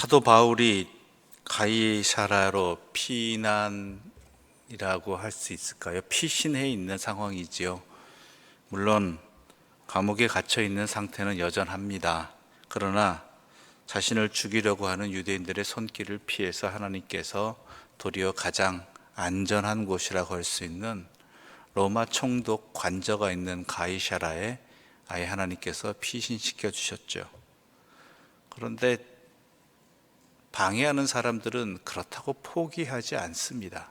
사도 바울이 가이사라로 피난이라고 할 수 있을까요? 피신해 있는 상황이지요. 물론 감옥에 갇혀 있는 상태는 여전합니다. 그러나 자신을 죽이려고 하는 유대인들의 손길을 피해서 하나님께서 도리어 가장 안전한 곳이라고 할 수 있는 로마 총독 관저가 있는 가이사라에 아예 하나님께서 피신시켜 주셨죠. 그런데 방해하는 사람들은 그렇다고 포기하지 않습니다.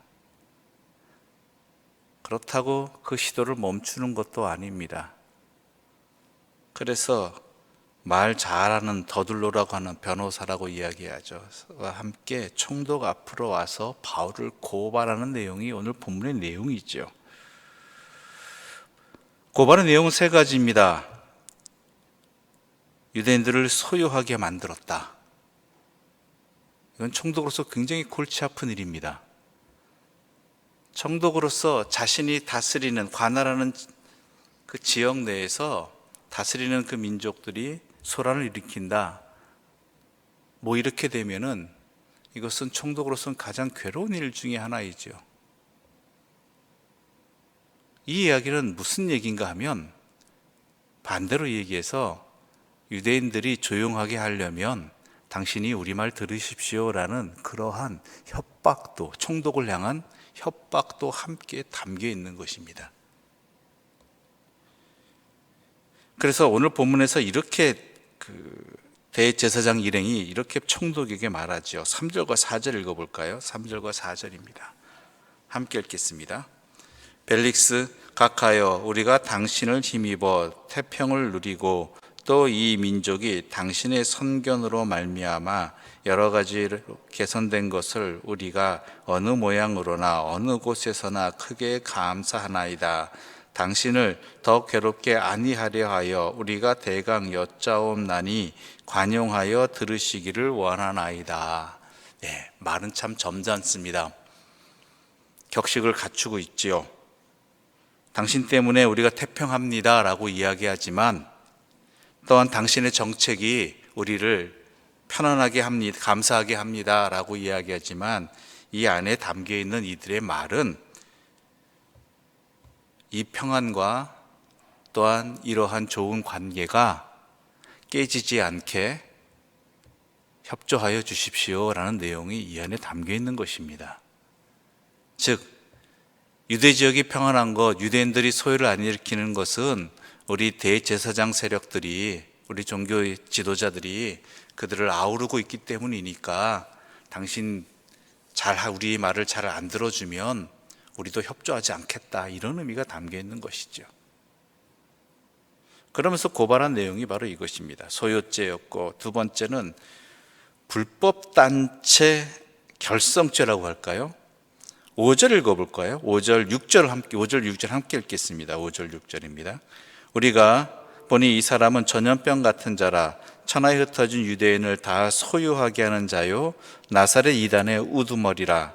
그렇다고 그 시도를 멈추는 것도 아닙니다. 그래서 말 잘하는 더둘로라고 하는 변호사라고 이야기하죠. 함께 총독 앞으로 와서 바울을 고발하는 내용이 오늘 본문의 내용이죠. 고발의 내용은 세 가지입니다. 유대인들을 소유하게 만들었다. 이건 총독으로서 굉장히 골치 아픈 일입니다. 총독으로서 자신이 다스리는, 관할하는 그 지역 내에서 다스리는 그 민족들이 소란을 일으킨다. 뭐 이렇게 되면은 이것은 총독으로서는 가장 괴로운 일 중에 하나이죠. 이 이야기는 무슨 얘기인가 하면 반대로 얘기해서 유대인들이 조용하게 하려면 당신이 우리 말 들으십시오라는 그러한 협박도, 총독을 향한 협박도 함께 담겨 있는 것입니다. 그래서 오늘 본문에서 이렇게 대제사장 일행이 이렇게 총독에게 말하죠. 3절과 4절 읽어볼까요? 3절과 4절입니다. 함께 읽겠습니다. 벨릭스 각하여, 우리가 당신을 힘입어 태평을 누리고 또 이 민족이 당신의 선견으로 말미암아 여러 가지로 개선된 것을 우리가 어느 모양으로나 어느 곳에서나 크게 감사하나이다. 당신을 더 괴롭게 아니하려 하여 우리가 대강 여짜옵나니 관용하여 들으시기를 원하나이다. 말은 참 점잖습니다. 격식을 갖추고 있지요. 당신 때문에 우리가 태평합니다 라고 이야기하지만 또한 당신의 정책이 우리를 편안하게 합니다, 감사하게 합니다 라고 이야기하지만 이 안에 담겨 있는 이들의 말은 이 평안과 또한 이러한 좋은 관계가 깨지지 않게 협조하여 주십시오 라는 내용이 이 안에 담겨 있는 것입니다. 즉 유대 지역이 평안한 것, 유대인들이 소요를 안 일으키는 것은 우리 대제사장 세력들이, 우리 종교 지도자들이 그들을 아우르고 있기 때문이니까 당신 우리 말을 잘 안 들어주면 우리도 협조하지 않겠다, 이런 의미가 담겨 있는 것이죠. 그러면서 고발한 내용이 바로 이것입니다. 소유죄였고, 두 번째는 불법단체 결성죄라고 할까요? 5절 읽어볼까요? 5절, 6절 함께 읽겠습니다. 5절, 6절입니다. 우리가 보니 이 사람은 전염병 같은 자라, 천하에 흩어진 유대인을 다 소유하게 하는 자요, 나사렛 이단의 우두머리라.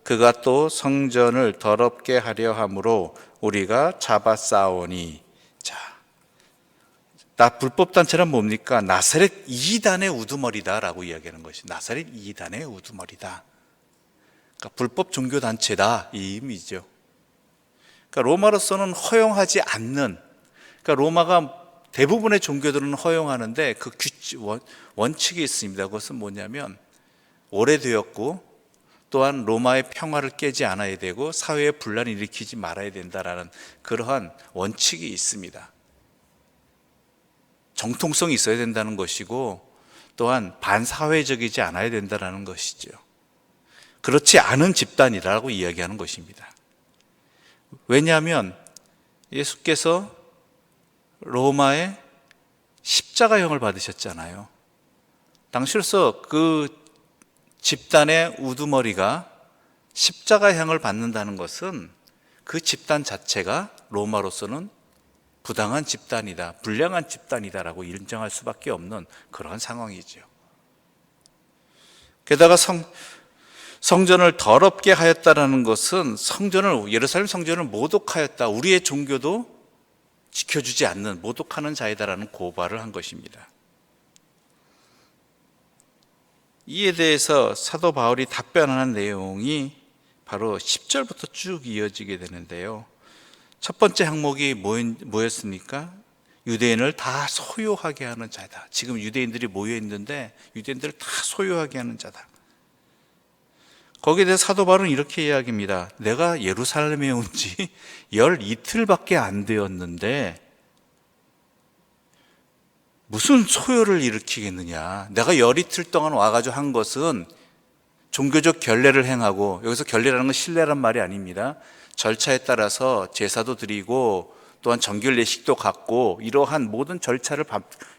그가 또 성전을 더럽게 하려 함으로 우리가 잡아싸오니. 불법단체란 뭡니까? 나사렛 이단의 우두머리다라고 이야기하는 것이, 나사렛 이단의 우두머리다. 그러니까 불법 종교단체다, 이 의미죠. 그러니까 로마로서는 허용하지 않는, 그러니까 로마가 대부분의 종교들은 허용하는데 그 원칙이 있습니다. 그것은 뭐냐면 오래되었고 또한 로마의 평화를 깨지 않아야 되고 사회에 분란을 일으키지 말아야 된다라는 그러한 원칙이 있습니다. 정통성이 있어야 된다는 것이고 또한 반사회적이지 않아야 된다는 것이죠. 그렇지 않은 집단이라고 이야기하는 것입니다. 왜냐하면 예수께서 로마의 십자가형을 받으셨잖아요. 당시로서 그 집단의 우두머리가 십자가형을 받는다는 것은 그 집단 자체가 로마로서는 부당한 집단이다, 불량한 집단이다라고 인정할 수밖에 없는 그런 상황이죠. 게다가 성전을 더럽게 하였다라는 것은 예루살렘 성전을 모독하였다, 우리의 종교도 지켜주지 않는 모독하는 자이다라는 고발을 한 것입니다. 이에 대해서 사도 바울이 답변하는 내용이 바로 10절부터 쭉 이어지게 되는데요. 첫 번째 항목이 뭐였습니까? 유대인을 다 소유하게 하는 자다. 지금 유대인들이 모여 있는데 유대인들을 다 소유하게 하는 자다. 거기에 대해서 사도 바울은 이렇게 이야기합니다. 내가 예루살렘에 온 지 열 이틀밖에 안 되었는데 무슨 소요를 일으키겠느냐. 내가 열 이틀 동안 와가지고 한 것은 종교적 결례를 행하고, 여기서 결례라는 건 신뢰란 말이 아닙니다. 절차에 따라서 제사도 드리고 또한 정결 예식도 갖고 이러한 모든 절차를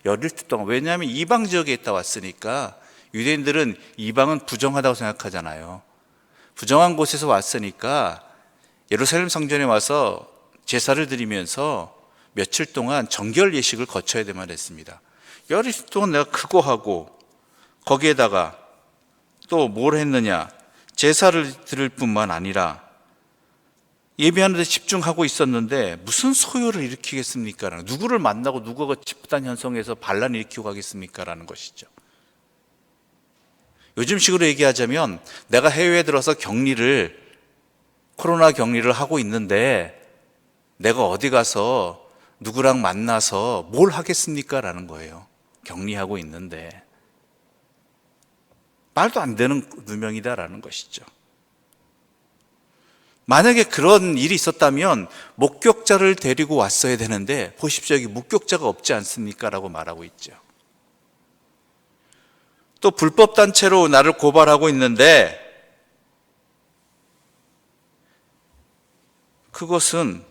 열이틀 동안, 왜냐하면 이방 지역에 있다 왔으니까 유대인들은 이방은 부정하다고 생각하잖아요. 부정한 곳에서 왔으니까 예루살렘 성전에 와서 제사를 드리면서 며칠 동안 정결 예식을 거쳐야 되만 했습니다. 열이틀 동안 내가 그거 하고 거기에다가 또 뭘 했느냐, 제사를 드릴 뿐만 아니라 예배하는 데 집중하고 있었는데 무슨 소요를 일으키겠습니까? 누구를 만나고 누구가 집단 현성에서 반란을 일으키고 가겠습니까? 라는 것이죠. 요즘식으로 얘기하자면 내가 해외에 들어서 코로나 격리를 하고 있는데 내가 어디 가서 누구랑 만나서 뭘 하겠습니까? 라는 거예요. 격리하고 있는데. 말도 안 되는 누명이다라는 것이죠. 만약에 그런 일이 있었다면 목격자를 데리고 왔어야 되는데 보십시오. 여기 목격자가 없지 않습니까? 라고 말하고 있죠. 또 불법 단체로 나를 고발하고 있는데 그것은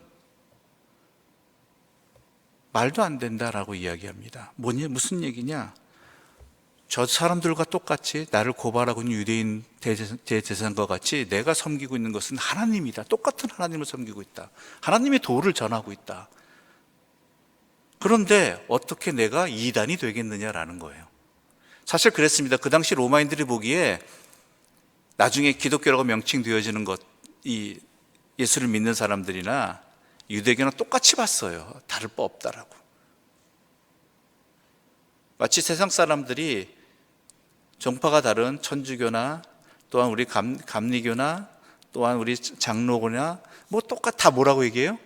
말도 안 된다라고 이야기합니다. 무슨 얘기냐? 저 사람들과 똑같이 나를 고발하고 있는 유대인 대제사장과 같이 내가 섬기고 있는 것은 하나님이다. 똑같은 하나님을 섬기고 있다. 하나님의 도를 전하고 있다. 그런데 어떻게 내가 이단이 되겠느냐라는 거예요. 사실 그랬습니다. 그 당시 로마인들이 보기에 나중에 기독교라고 명칭되어지는 것, 이 예수를 믿는 사람들이나 유대교나 똑같이 봤어요. 다를 바 없다라고. 마치 세상 사람들이 종파가 다른 천주교나 또한 우리 감리교나 또한 우리 장로교나 뭐 다 뭐라고 얘기해요?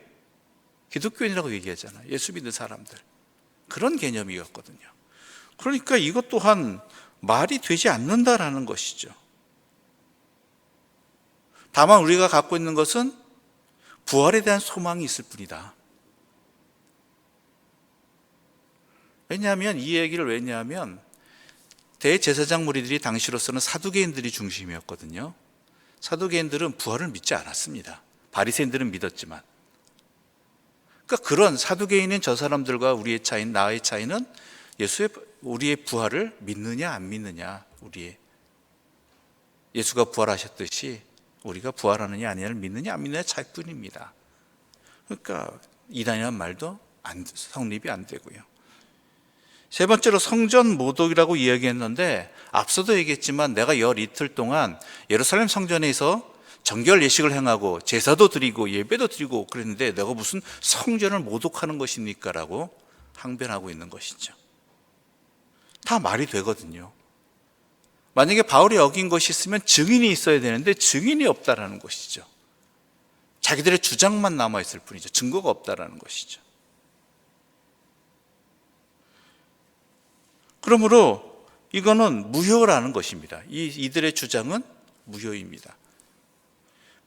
기독교인이라고 얘기하잖아요. 예수 믿는 사람들. 그런 개념이었거든요. 그러니까 이것 또한 말이 되지 않는다라는 것이죠. 다만 우리가 갖고 있는 것은 부활에 대한 소망이 있을 뿐이다. 왜냐하면 대제사장 무리들이 당시로서는 사두개인들이 중심이었거든요. 사두개인들은 부활을 믿지 않았습니다. 바리새인들은 믿었지만. 그러니까 그런 사두개인인 저 사람들과 나의 차이는 우리의 부활을 믿느냐 안 믿느냐, 예수가 부활하셨듯이 우리가 부활하느냐 아니냐를 믿느냐 안 믿느냐 차이뿐입니다. 그러니까 이단이라는 말도 성립이 안 되고요. 세 번째로 성전 모독이라고 이야기했는데 앞서도 얘기했지만 내가 열 이틀 동안 예루살렘 성전에서 정결 예식을 행하고 제사도 드리고 예배도 드리고 그랬는데 내가 무슨 성전을 모독하는 것입니까? 라고 항변하고 있는 것이죠. 다 말이 되거든요. 만약에 바울이 어긴 것이 있으면 증인이 있어야 되는데 증인이 없다라는 것이죠. 자기들의 주장만 남아있을 뿐이죠. 증거가 없다라는 것이죠. 그러므로 이거는 무효라는 것입니다. 이들의 주장은 무효입니다.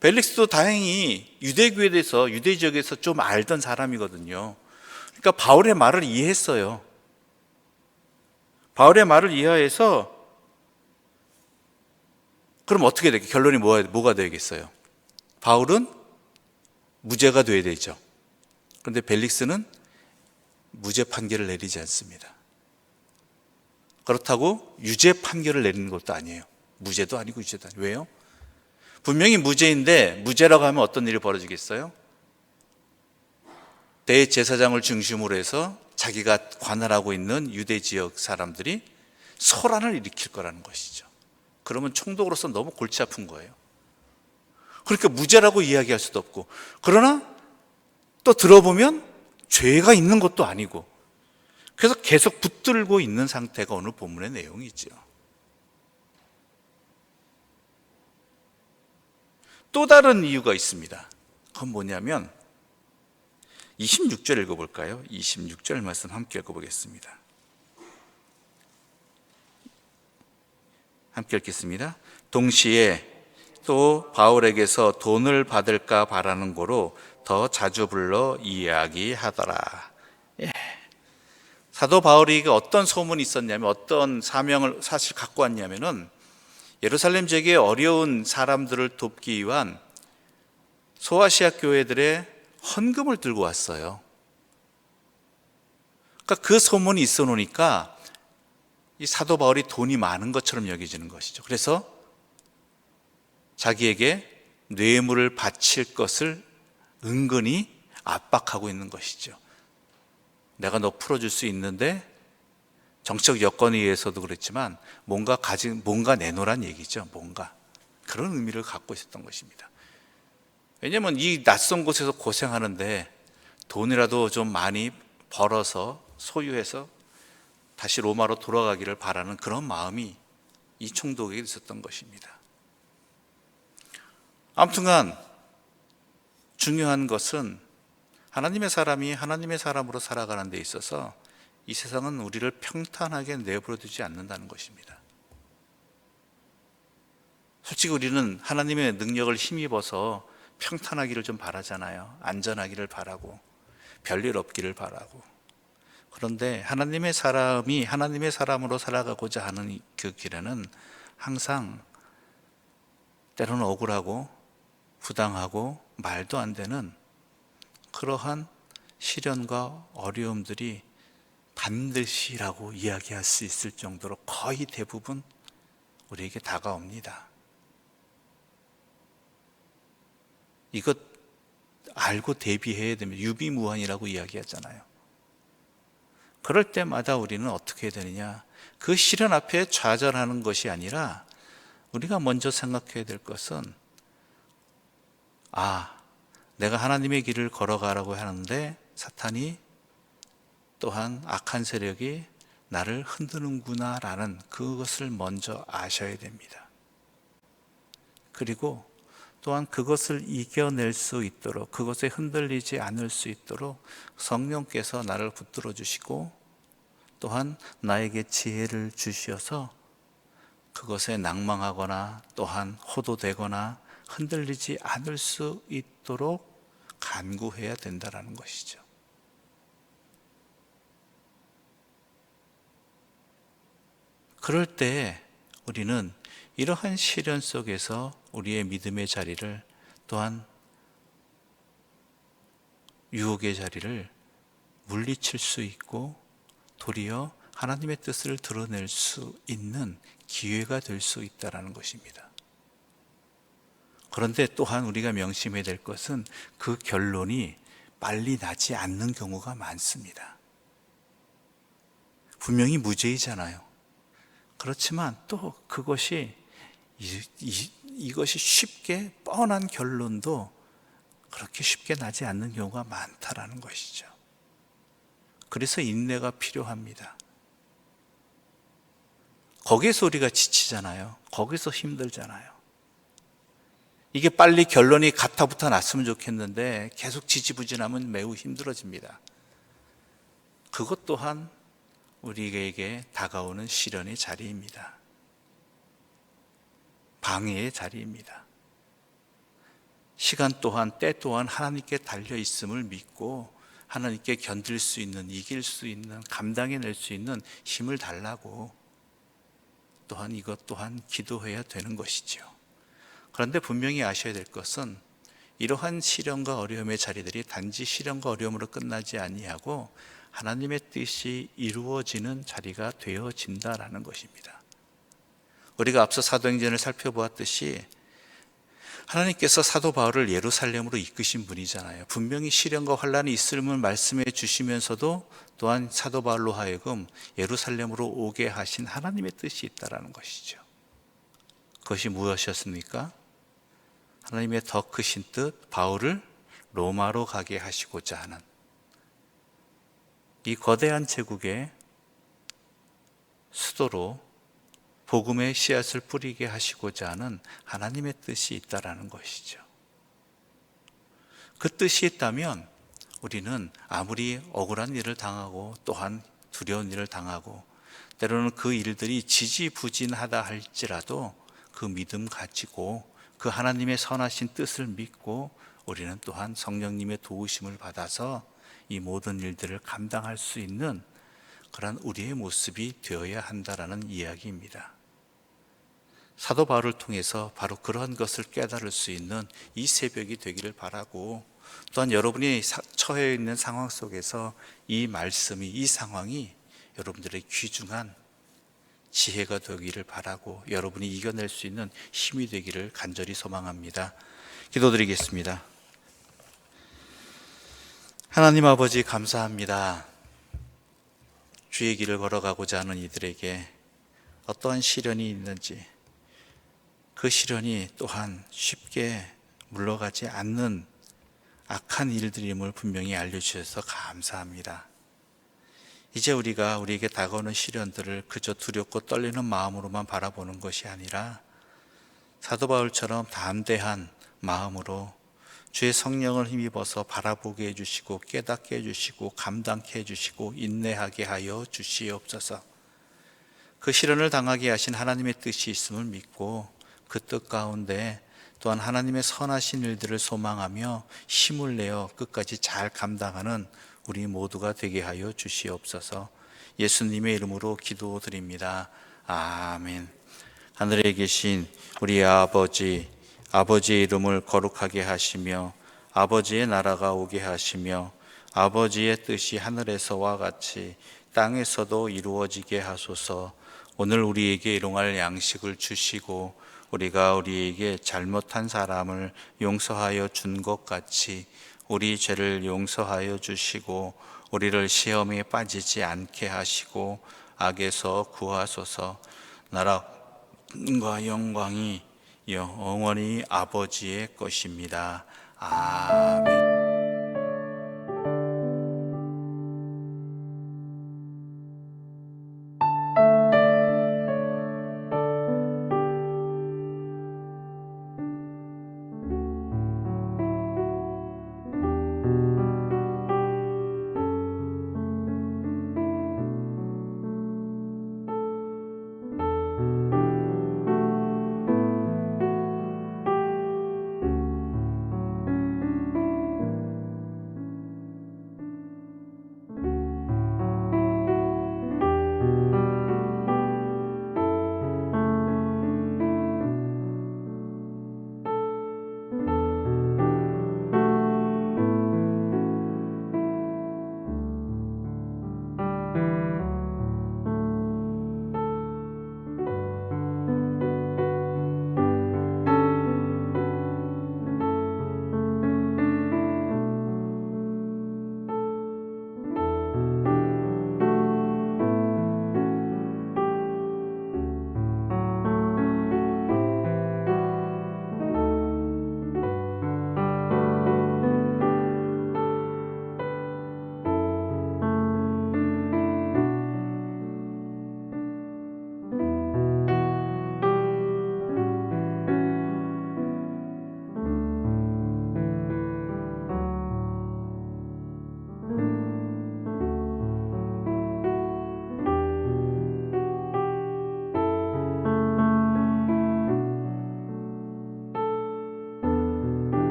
벨릭스도 다행히 유대교에 대해서 유대 지역에서 좀 알던 사람이거든요. 그러니까 바울의 말을 이해했어요. 바울의 말을 이해해서 그럼 어떻게 되겠어요? 결론이 뭐가 되겠어요? 바울은 무죄가 돼야 되죠. 그런데 벨릭스는 무죄 판결을 내리지 않습니다. 그렇다고 유죄 판결을 내리는 것도 아니에요. 무죄도 아니고 유죄도 아니에요. 왜요? 분명히 무죄인데 무죄라고 하면 어떤 일이 벌어지겠어요? 대제사장을 중심으로 해서 자기가 관할하고 있는 유대 지역 사람들이 소란을 일으킬 거라는 것이죠. 그러면 총독으로서 너무 골치 아픈 거예요. 그러니까 무죄라고 이야기할 수도 없고, 그러나 또 들어보면 죄가 있는 것도 아니고, 그래서 계속 붙들고 있는 상태가 오늘 본문의 내용이죠. 또 다른 이유가 있습니다. 그건 뭐냐면 26절 읽어볼까요? 26절 말씀 함께 읽어보겠습니다. 함께 읽겠습니다. 동시에 또 바울에게서 돈을 받을까 바라는 고로 더 자주 불러 이야기하더라. 예. 사도 바울이 어떤 소문이 있었냐면, 어떤 사명을 사실 갖고 왔냐면은, 예루살렘 지역의 어려운 사람들을 돕기 위한 소아시아 교회들의 헌금을 들고 왔어요. 그러니까 그 소문이 있어 놓으니까 이 사도 바울이 돈이 많은 것처럼 여겨지는 것이죠. 그래서 자기에게 뇌물을 바칠 것을 은근히 압박하고 있는 것이죠. 내가 너 풀어줄 수 있는데, 정치적 여건에 의해서도 그랬지만 뭔가 내놓으란 얘기죠. 뭔가 그런 의미를 갖고 있었던 것입니다. 왜냐하면 이 낯선 곳에서 고생하는데 돈이라도 좀 많이 벌어서 소유해서 다시 로마로 돌아가기를 바라는 그런 마음이 이 총독에게 있었던 것입니다. 아무튼간 중요한 것은 하나님의 사람이 하나님의 사람으로 살아가는 데 있어서 이 세상은 우리를 평탄하게 내버려 두지 않는다는 것입니다. 솔직히 우리는 하나님의 능력을 힘입어서 평탄하기를 좀 바라잖아요. 안전하기를 바라고, 별일 없기를 바라고. 그런데 하나님의 사람이 하나님의 사람으로 살아가고자 하는 그 길에는 항상 때로는 억울하고 부당하고 말도 안 되는 그러한 시련과 어려움들이 반드시라고 이야기할 수 있을 정도로 거의 대부분 우리에게 다가옵니다. 이것 알고 대비해야 됩니다. 유비무환이라고 이야기하잖아요. 그럴 때마다 우리는 어떻게 해야 되느냐? 그 시련 앞에 좌절하는 것이 아니라 우리가 먼저 생각해야 될 것은, 내가 하나님의 길을 걸어가라고 하는데 사탄이 또한 악한 세력이 나를 흔드는구나 라는 그것을 먼저 아셔야 됩니다. 그리고 또한 그것을 이겨낼 수 있도록, 그것에 흔들리지 않을 수 있도록 성령께서 나를 붙들어 주시고 또한 나에게 지혜를 주셔서 그것에 낭망하거나 또한 호도되거나 흔들리지 않을 수 있도록 간구해야 된다는 것이죠. 그럴 때 우리는 이러한 시련 속에서 우리의 믿음의 자리를, 또한 유혹의 자리를 물리칠 수 있고 도리어 하나님의 뜻을 드러낼 수 있는 기회가 될 수 있다는 것입니다. 그런데 또한 우리가 명심해야 될 것은 그 결론이 빨리 나지 않는 경우가 많습니다. 분명히 무죄이잖아요. 그렇지만 또 그것이 이것이 쉽게 뻔한 결론도 그렇게 쉽게 나지 않는 경우가 많다라는 것이죠. 그래서 인내가 필요합니다. 거기에서 우리가 지치잖아요. 거기서 힘들잖아요. 이게 빨리 결론이 가타부타 났으면 좋겠는데 계속 지지부진하면 매우 힘들어집니다. 그것 또한 우리에게 다가오는 시련의 자리입니다. 방해의 자리입니다. 시간 또한 때 또한 하나님께 달려 있음을 믿고 하나님께 견딜 수 있는, 이길 수 있는, 감당해낼 수 있는 힘을 달라고 또한 이것 또한 기도해야 되는 것이죠. 그런데 분명히 아셔야 될 것은 이러한 시련과 어려움의 자리들이 단지 시련과 어려움으로 끝나지 아니하고 하나님의 뜻이 이루어지는 자리가 되어진다라는 것입니다. 우리가 앞서 사도행전을 살펴보았듯이 하나님께서 사도 바울을 예루살렘으로 이끄신 분이잖아요. 분명히 시련과 환란이 있음을 말씀해 주시면서도 또한 사도 바울로 하여금 예루살렘으로 오게 하신 하나님의 뜻이 있다라는 것이죠. 그것이 무엇이었습니까? 하나님의 더 크신 뜻, 바울을 로마로 가게 하시고자 하는 이 거대한 제국의 수도로 복음의 씨앗을 뿌리게 하시고자 하는 하나님의 뜻이 있다라는 것이죠. 그 뜻이 있다면 우리는 아무리 억울한 일을 당하고 또한 두려운 일을 당하고 때로는 그 일들이 지지부진하다 할지라도 그 믿음 가지고 그 하나님의 선하신 뜻을 믿고 우리는 또한 성령님의 도우심을 받아서 이 모든 일들을 감당할 수 있는 그런 우리의 모습이 되어야 한다라는 이야기입니다. 사도 바울을 통해서 바로 그러한 것을 깨달을 수 있는 이 새벽이 되기를 바라고, 또한 여러분이 처해 있는 상황 속에서 이 말씀이, 이 상황이 여러분들의 귀중한 지혜가 되기를 바라고 여러분이 이겨낼 수 있는 힘이 되기를 간절히 소망합니다. 기도드리겠습니다. 하나님 아버지, 감사합니다. 주의 길을 걸어가고자 하는 이들에게 어떠한 시련이 있는지 그 시련이 또한 쉽게 물러가지 않는 악한 일들임을 분명히 알려주셔서 감사합니다. 이제 우리가 우리에게 다가오는 시련들을 그저 두렵고 떨리는 마음으로만 바라보는 것이 아니라 사도 바울처럼 담대한 마음으로 주의 성령을 힘입어서 바라보게 해주시고 깨닫게 해주시고 감당케 해주시고 인내하게 하여 주시옵소서. 그 시련을 당하게 하신 하나님의 뜻이 있음을 믿고 그 뜻 가운데 또한 하나님의 선하신 일들을 소망하며 힘을 내어 끝까지 잘 감당하는 우리 모두가 되게 하여 주시옵소서. 예수님의 이름으로 기도드립니다. 아멘. 하늘에 계신 우리 아버지, 아버지의 이름을 거룩하게 하시며 아버지의 나라가 오게 하시며 아버지의 뜻이 하늘에서와 같이 땅에서도 이루어지게 하소서. 오늘 우리에게 일용할 양식을 주시고 우리가 우리에게 잘못한 사람을 용서하여 준 것 같이 우리 죄를 용서하여 주시고 우리를 시험에 빠지지 않게 하시고 악에서 구하소서. 나라와 영광이 영원히 아버지의 것입니다. 아멘.